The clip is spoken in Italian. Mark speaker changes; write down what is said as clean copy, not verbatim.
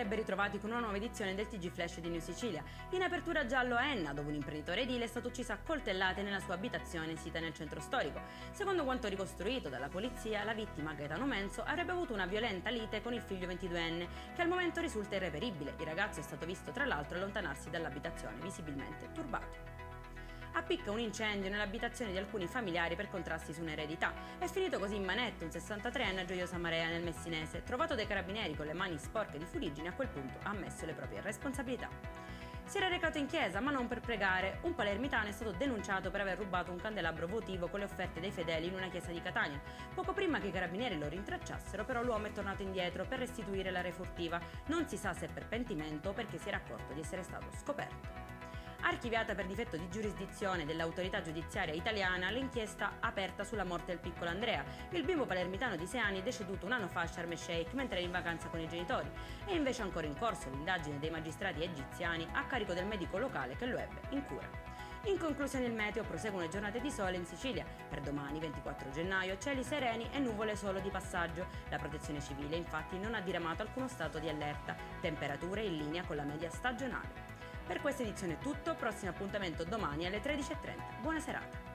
Speaker 1: sarebbe ritrovati con una nuova edizione del TG Flash di New Sicilia. In apertura giallo a Enna, dove un imprenditore edile è stato ucciso a coltellate nella sua abitazione sita nel centro storico. Secondo quanto ricostruito dalla polizia, la vittima, Gaetano Menzo, avrebbe avuto una violenta lite con il figlio 22enne, che al momento risulta irreperibile. Il ragazzo è stato visto tra l'altro allontanarsi dall'abitazione, visibilmente turbato. Appicca un incendio nell'abitazione di alcuni familiari per contrasti su un'eredità. È finito così in manette un 63enne a Gioiosa Marea nel Messinese. Trovato dai carabinieri con le mani sporche di fuliggine, a quel punto ha ammesso le proprie responsabilità. Si era recato in chiesa, ma non per pregare. Un palermitano è stato denunciato per aver rubato un candelabro votivo con le offerte dei fedeli in una chiesa di Catania. Poco prima che i carabinieri lo rintracciassero, però l'uomo è tornato indietro per restituire la refurtiva. Non si sa se per pentimento o perché si era accorto di essere stato scoperto. Archiviata per difetto di giurisdizione dell'autorità giudiziaria italiana l'inchiesta aperta sulla morte del piccolo Andrea, il bimbo palermitano di 6 anni deceduto un anno fa a Sharm el Sheikh mentre era in vacanza con i genitori. È invece ancora in corso l'indagine dei magistrati egiziani a carico del medico locale che lo ebbe in cura. In conclusione il meteo, proseguono giornate di sole in Sicilia. Per domani 24 gennaio cieli sereni e nuvole solo di passaggio. La protezione civile infatti non ha diramato alcuno stato di allerta, temperature in linea con la media stagionale. Per questa edizione è tutto, prossimo appuntamento domani alle 13:30. Buona serata!